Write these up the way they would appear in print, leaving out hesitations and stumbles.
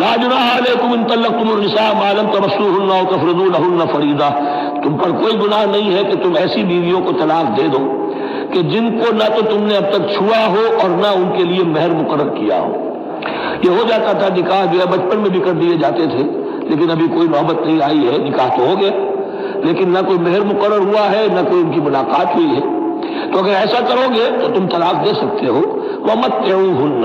لا جناح علیکم ان طلقتم النساء ما لم تمسوهن او تفرضوا لهن فریضہ، تم پر کوئی گناہ نہیں ہے کہ تم ایسی بیویوں کو طلاق دے دو کہ جن کو نہ تو تم نے اب تک چھوا ہو اور نہ ان کے لیے مہر مقرر کیا ہو۔ یہ ہو جاتا تھا نکاح جو ہے بچپن میں بھی کر دیے جاتے تھے، لیکن ابھی کوئی نوبت نہیں آئی ہے، نکاح تو ہو گیا لیکن نہ کوئی مہر مقرر ہوا ہے نہ کوئی ان کی ملاقات ہوئی ہے، تو اگر ایسا کرو گے تو تم طلاق دے سکتے ہو۔ وَمَتِّعُوهُنَّ،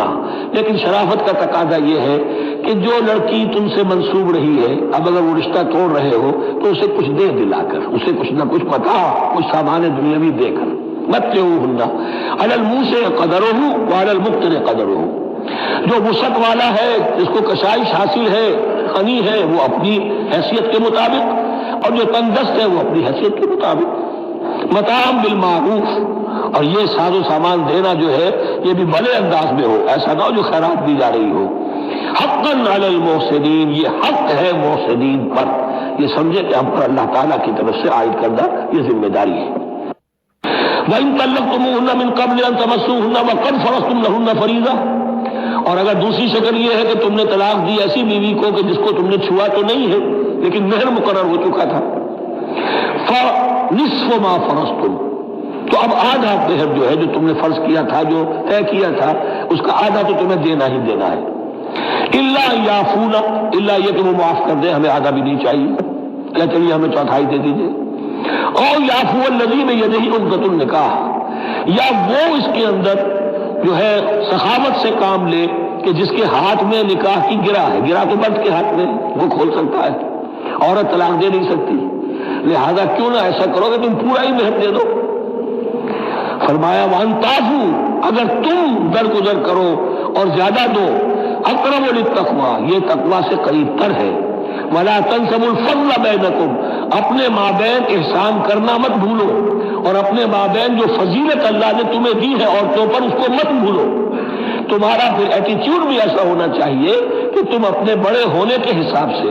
لیکن شرافت کا تقاضا یہ ہے کہ جو لڑکی تم سے منسوب رہی ہے، اب اگر وہ رشتہ توڑ رہے ہو تو اسے کچھ دے دلا کر، اسے کچھ نہ کچھ متاع، کچھ سامان دنیاوی دے کر۔ مَتِّعُوهُنَّ عَلَى الْمُوسِعِ قَدَرُهُ وَعَلَى الْمُقْتِرِ قَدَرُهُ، جو وسعت والا ہے، جس کو کشائش حاصل ہے، غنی ہے، وہ اپنی حیثیت کے مطابق، اور جو تنگ دست ہے وہ اپنی حیثیت کے مطابق۔ متاع بالمعروف، اور یہ ساز و سامان دینا جو ہے یہ بھی بڑے انداز میں ہو، ایسا نہ ہو جو خیرات دی جا رہی ہو۔ حقا علی المحسنین، یہ حق ہے محسنین پر، یہ سمجھے کہ ہم پر اللہ تعالیٰ کی طرف سے عائد کردہ یہ ذمہ داری ہے۔ وَإِن طَلَّقْتُمُوهُنَّ مِن قَبْلِ أَن تَمَسُّوهُنَّ وَقَدْ فَرَضْتُمْ لَهُنَّ فَرِيضَةً، اور اگر دوسری شکل یہ ہے کہ تم نے طلاق دی ایسی بیوی کو کہ جس کو تم نے چھوا تو نہیں ہے لیکن مہر مقرر ہو چکا تھا، فَنِصْفُ مَا فَرَضْتُمْ، تو اب آدھا مہر جو ہے جو تم نے فرض کیا تھا، جو طے کیا تھا، اس کا آدھا تو تمہیں دینا ہی دینا ہے۔ الا یعفون، الا یہ کہ وہ معاف کر دیں، ہمیں آدھا بھی نہیں چاہیے، کیا چلیے ہمیں چوتھائی دے دیجیے۔ اور یعفو الذی بیدہ عقدۃ النکاح، یا وہ اس کے اندر جو ہے سخاوت سے کام لے کہ جس کے ہاتھ میں نکاح کی گرہ ہے، گرہ تو مرد کے ہاتھ میں وہ کھول سکتا ہے، عورت طلاق دے نہیں سکتی، لہذا کیوں نہ ایسا کرو کہ تم پورا ہی مہر دے دو۔ فرمایا وان تعفو، اگر تم درگزر کرو اور زیادہ دو، اقرب للتقوی، یہ تقوی سے قریب تر ہے۔ ولا تنسوا الفضل بینکم، اپنے مابین احسان کرنا مت بھولو، اور اپنے مابین جو فضیلت اللہ نے تمہیں دی ہے عورتوں پر اس کو مت بھولو۔ تمہارا پھر ایٹیچیوڈ بھی ایسا ہونا چاہیے کہ تم اپنے بڑے ہونے کے حساب سے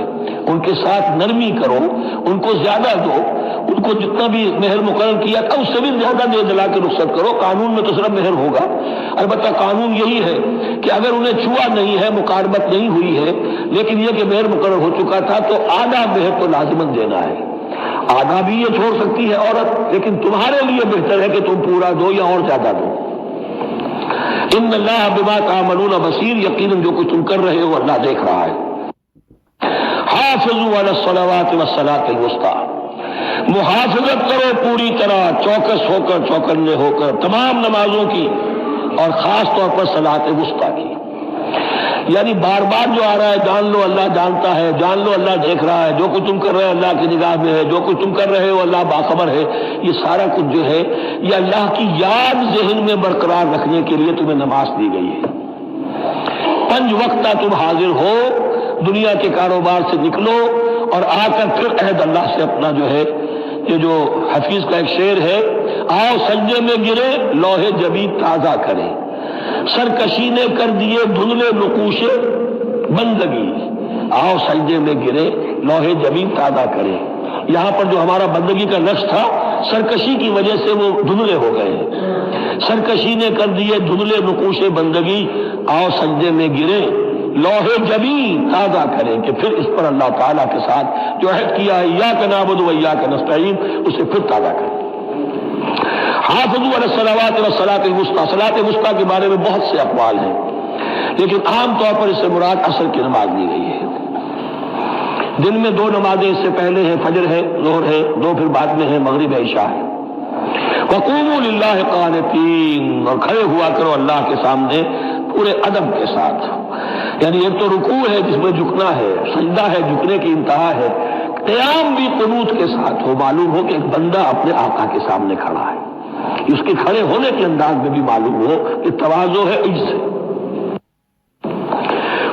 ان کے ساتھ نرمی کرو، ان کو زیادہ دو، ان کو جتنا بھی مہر مقرر کیا تھا اس سے بھی زیادہ دے دلا کے رخصت کرو۔ قانون میں تو صرف مہر ہوگا، البتہ قانون یہی ہے کہ اگر انہیں چھوا نہیں ہے، مقاربت نہیں ہوئی ہے، لیکن یہ کہ مہر مقرر ہو چکا تھا تو آدھا مہر تو لازماً دینا ہے۔ آدھا بھی یہ چھوڑ سکتی ہے عورت، لیکن تمہارے لیے بہتر ہے کہ تم پورا دو یا اور زیادہ دو۔ ان اللہ بما تعملون بصیر، یقیناً جو کچھ تم کر رہے ہو اللہ دیکھ رہا ہے۔ حافظوا علی الصلوات والصلاۃ الوسطیٰ، محافظت کرو پوری طرح، چوکس ہو کر، چوکنے ہو کر تمام نمازوں کی، اور خاص طور پر صلاۃ وسطیٰ کی۔ یعنی بار بار جو آ رہا ہے جان لو اللہ جانتا ہے، جان لو اللہ دیکھ رہا ہے، جو کچھ تم کر رہے ہو اللہ کی نگاہ میں ہے، جو کچھ تم کر رہے ہو اللہ باخبر ہے، یہ سارا کچھ جو ہے یہ اللہ کی یاد ذہن میں برقرار رکھنے کے لیے تمہیں نماز دی گئی ہے۔ 5 وقت تم حاضر ہو، دنیا کے کاروبار سے نکلو اور آ کر پھر عہد اللہ سے اپنا جو ہے، یہ جو حفیظ کا ایک شعر ہے، آؤ سجدے میں گرے لوح جبین تازہ کرے، سرکشی نے کر دیے دھندلے نقوش بندگی، آؤ سجدے میں گرے لوح جبین تازہ کرے۔ یہاں پر جو ہمارا بندگی کا نقش تھا سرکشی کی وجہ سے وہ دھندلے ہو گئے، سرکشی نے کر دیے دھندلے نقوش بندگی، آؤ سجدے میں گرے لوح جبین تازہ کریں، کہ پھر اس پر اللہ تعالیٰ کے ساتھ جو عہد کیا ہے ایاک نعبد و ایاک نستعین اسے پھر تازہ کریں۔ حافظوا علی الصلوات والصلاۃ الوسطیٰ، صلاۃ وسطیٰ کے بارے میں بہت سے اقوال ہیں، لیکن عام طور پر اس سے مراد عصر کی نماز لی گئی ہے۔ دن میں 2 نمازیں اس سے پہلے ہیں، فجر ہے، ظہر ہے، 2 پھر بعد میں ہے، مغرب ہے، عشاء ہے۔ وقوموا للہ قانتین، اور کھڑے ہوا کرو اللہ کے سامنے پورے ادب کے ساتھ، یعنی ایک تو رکوع ہے جس میں جھکنا ہے، سجدہ ہے جھکنے کی انتہا ہے، قیام بھی قنوت کے ساتھ ہو، معلوم ہو کہ ایک بندہ اپنے آقا کے سامنے کھڑا ہے، اس کے کھڑے ہونے کے انداز میں بھی معلوم ہو کہ تواضع ہے، عجز ہے۔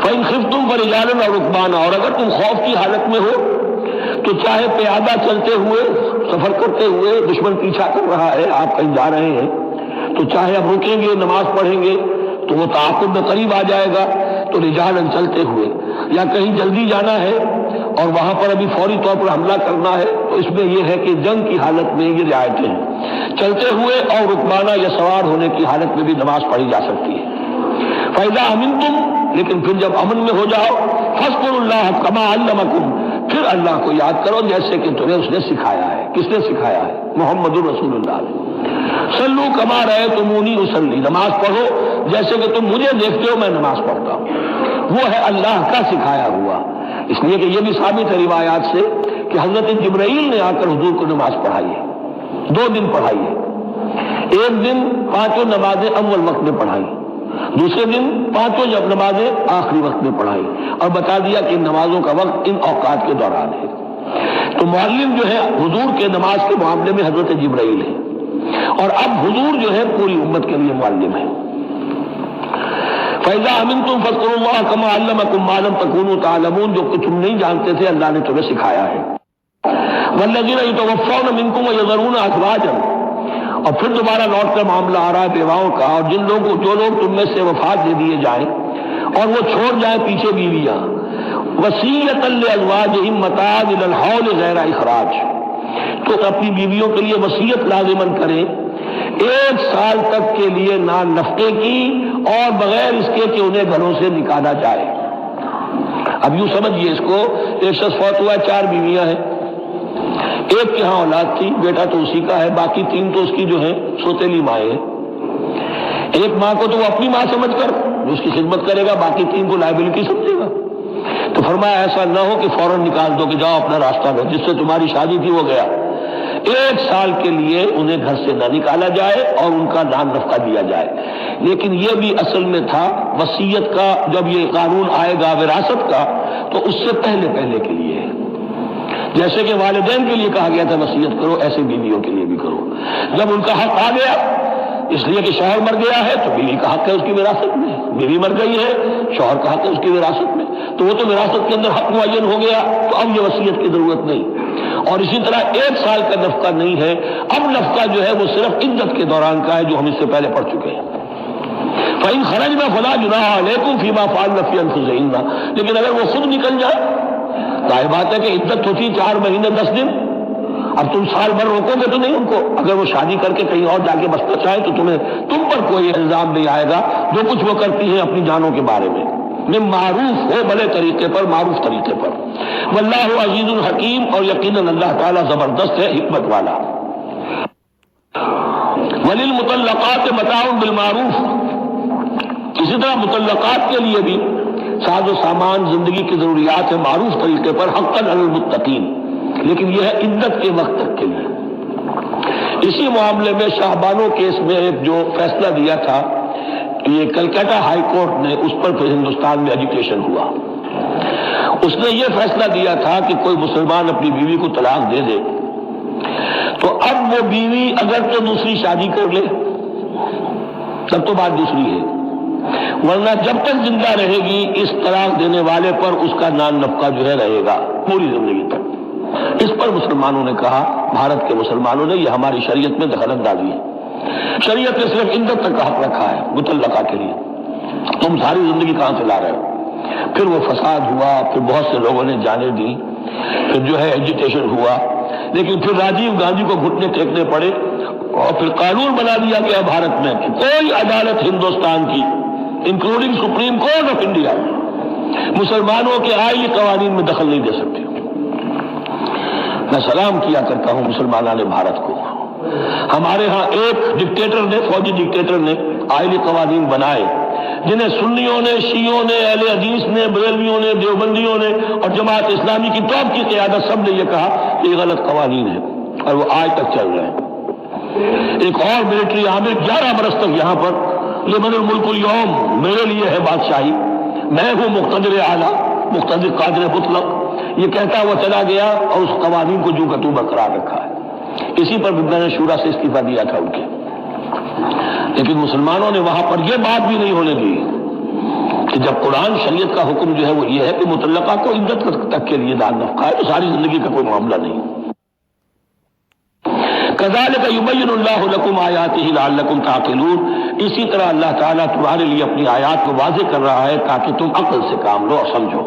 فَإِنْ خِفْتُمْ فَرِجَالًا أَوْ رُكْبَانًا، اور اگر تم خوف کی حالت میں ہو تو چاہے پیادہ چلتے ہوئے، سفر کرتے ہوئے، دشمن پیچھا کر رہا ہے، آپ کہیں جا رہے ہیں تو چاہے اب رکیں گے نماز پڑھیں گے تو وہ تعاقب میں قریب آ جائے گا، تو رجالًا چلتے ہوئے، یا کہیں جلدی جانا ہے اور وہاں پر ابھی فوری طور پر حملہ کرنا ہے تو اس میں یہ ہے کہ جنگ کی حالت میں یہ رعایتیں ہیں، چلتے ہوئے اور رکبانہ یا سوار ہونے کی حالت میں بھی نماز پڑھی جا سکتی ہے۔ فَإِذَا أَمِنْتُمْ، لیکن پھر جب امن میں ہو جاؤ، فاذکروا اللہ کما علمکم، پھر اللہ کو یاد کرو جیسے کہ تمہیں اس نے سکھایا ہے۔ کس نے سکھایا ہے؟ محمد رسول اللہ نے۔ صلو کما رأیتمونی اصلی، نماز پڑھو جیسے کہ تم مجھے دیکھتے ہو میں نماز پڑھتا ہوں۔ وہ ہے اللہ کا سکھایا ہوا، اس لیے کہ یہ بھی ثابت ہے روایات سے کہ حضرت جبرائیل نے آ کر حضور کو نماز پڑھائی ہے، 2 دن پڑھائی ہے۔ ایک دن 5 نمازیں اول وقت میں پڑھائی، دوسرے دن 5 جب نمازیں آخری وقت میں پڑھائی، اور بتا دیا کہ ان نمازوں کا وقت ان اوقات کے دوران ہے۔ تو معلم جو ہے حضور کے نماز کے معاملے میں حضرت جبرائیل ہے، اور اب حضور جو ہے پوری امت کے لیے معلم ہے۔ فَإِذَا أَمِنْتُمْ فَاذْكُرُوا اللَّهَ كَمَا عَلَّمَكُم مَّا لَمْ تَكُونُوا تَعْلَمُونَ، جو کہ تم نہیں جانتے تھے اللہ نے تمہیں سکھایا ہے۔ وَالَّذِينَ يَتَوَفَّوْنَ مِنكُمْ وَيَذَرُونَ أَزْوَاجًا، اور پھر دوبارہ لوٹ کر معاملہ آ رہا ہے بیواؤں کا، اور جو لوگ تم میں سے وفات دے دیے جائیں اور وہ چھوڑ جائیں پیچھے بیویاں، وصیۃ لازواجہم متاعا الی الحول غیر اخراج، تو اپنی بیویوں کے لیے وصیت لازمن کریں 1 سال تک کے لیے نان نفقے کی، اور بغیر اس کے کہ انہیں گھروں سے نکالا جائے۔ اب یوں سمجھیے اس کو، ایک شخص فوت ہوا ہے، 4 بیویاں ہیں، ایک کے ہاں اولاد تھی، بیٹا تو اسی کا ہے، باقی 3 تو اس کی جو ہے سوتیلی مائیں ہیں۔ ایک ماں کو تو وہ اپنی ماں سمجھ کر اس کی خدمت کرے گا، باقی 3 کو لائبلٹی سمجھے گا۔ تو فرمایا ایسا نہ ہو کہ فوراً نکال دو کہ جاؤ اپنا راستہ لو، جس سے تمہاری شادی تھی وہ گیا۔ 1 سال کے لیے انہیں گھر سے نہ نکالا جائے اور ان کا نان نفقہ دیا جائے۔ لیکن یہ بھی اصل میں تھا وصیت کا، جب یہ قانون آئے گا وراثت کا تو اس سے پہلے کے لیے ہے۔ جیسے کہ والدین کے لیے کہا گیا تھا وصیت کرو، ایسے بیویوں کے لیے بھی کرو۔ جب ان کا حق آ گیا، اس لیے کہ شوہر مر گیا ہے تو بیوی کا حق ہے اس کی وراثت میں، بیوی مر گئی ہے شوہر کا حق ہے اس کی وراثت میں، تو وہ تو وراثت کے اندر حق معین ہو گیا، تو اب یہ وصیت کی ضرورت نہیں۔ اور اسی طرح 1 سال کا نفقہ نہیں ہے، اب نفقہ جو ہے وہ صرف عدت کے دوران کا ہے، جو ہم اس سے پہلے پڑھ چکے ہیں۔ فَإِنْ خَرَجْنَ فَلَا جُنَاحَ عَلَيْكُمْ فِي مَا فَعَلْنَ فِي أَنفُسِهِنَّ، لیکن اگر وہ خود نکل جائے، ظاہر بات ہے کہ عدت ہوتی 4 مہینے 10 دن، اب تم سال بھر روکو گے تو نہیں ان کو، اگر وہ شادی کر کے کہیں اور جا کے بسنا چاہے تو تم پر کوئی الزام نہیں آئے گا، جو کچھ وہ کرتی ہیں اپنی جانوں کے بارے میں معروف ہو، بھلے طریقے پر، معروف طریقے پر۔ واللہ عزیز الحکیم، اور یقیناً اللہ تعالیٰ زبردست ہے، حکمت والا۔ وللمطلقات متاع بالمعروف، اسی طرح مطلقات کے لیے بھی ساز و سامان زندگی کی ضروریات ہے معروف طریقے پر، حقاً علی المتقین، لیکن یہ ہے عدت کے وقت تک کے لیے۔ اسی معاملے میں شاہبانو کیس میں ایک جو فیصلہ دیا تھا، یہ کلکتہ ہائی کورٹ نے، اس پر پھر ہندوستان میں ایجوکیشن ہوا۔ اس نے یہ فیصلہ دیا تھا کہ کوئی مسلمان اپنی بیوی کو طلاق دے دے تو اب وہ بیوی اگر تو دوسری شادی کر لے تب تو بات دوسری ہے، ورنہ جب تک زندہ رہے گی اس طلاق دینے والے پر اس کا نان نفقہ جو ہے رہے گا پوری زندگی تک۔ اس پر مسلمانوں نے کہا، بھارت کے مسلمانوں نے، یہ ہماری شریعت میں دخل اندازی ہے، شریعت نے صرف عدت تک کا حق رکھا ہے مطلقہ کے لیے، تم ساری زندگی کہاں سے لا رہے ہو؟ پھر وہ فساد ہوا، پھر بہت سے لوگوں نے جانیں دی، پھر جو ہے ایجیٹیشن ہوا، لیکن پھر راجیو گاندھی کو گھٹنے ٹیکنے پڑے، اور پھر قانون بنا دیا گیا بھارت میں کہ کوئی عدالت ہندوستان کی including supreme court of India مسلمانوں کے آئینی قوانین میں دخل نہیں دے سکتے۔ میں سلام کیا کرتا ہوں مسلمانان بھارت کو، ہمارے ہاں ایک ڈکٹیٹر نے، فوجی ڈکٹیٹر نے آئینی قوانین بنائے جنہیں سنیوں نے، شیعوں نے، اہل حدیث نے، بریلویوں نے، دیوبندیوں نے اور جماعت اسلامی کی ٹاپ کی قیادت سب نے یہ کہا کہ یہ غلط قوانین ہیں، اور وہ آج تک چل رہے ہیں۔ ایک اور ملٹری عامل 11 برس تک یہاں پر، لمن الملک اليوم، میرے لیے ہے بادشاہی، میں ہوں مقتدر اعلیٰ، مقتدر قادر مطلق، یہ کہتا وہ چلا گیا اور اس قوانین کو جو کتو برقرار رکھا ہے۔ اسی پر میں نے شورا سے استعفیٰ دیا تھا ان کے، لیکن مسلمانوں نے وہاں پر یہ بات بھی نہیں ہونے دی کہ جب قرآن شریعت کا حکم جو ہے وہ یہ ہے کہ مطلقہ کو عدت تک کے لیے دان نفقہ ہے، تو ساری زندگی کا کوئی معاملہ نہیں۔ کذالک یبین اللہ لکم آیاتہ لعلکم تعقلون، اسی طرح اللہ تعالیٰ تمہارے لیے اپنی آیات کو واضح کر رہا ہے تاکہ تم عقل سے کام لو اور سمجھو۔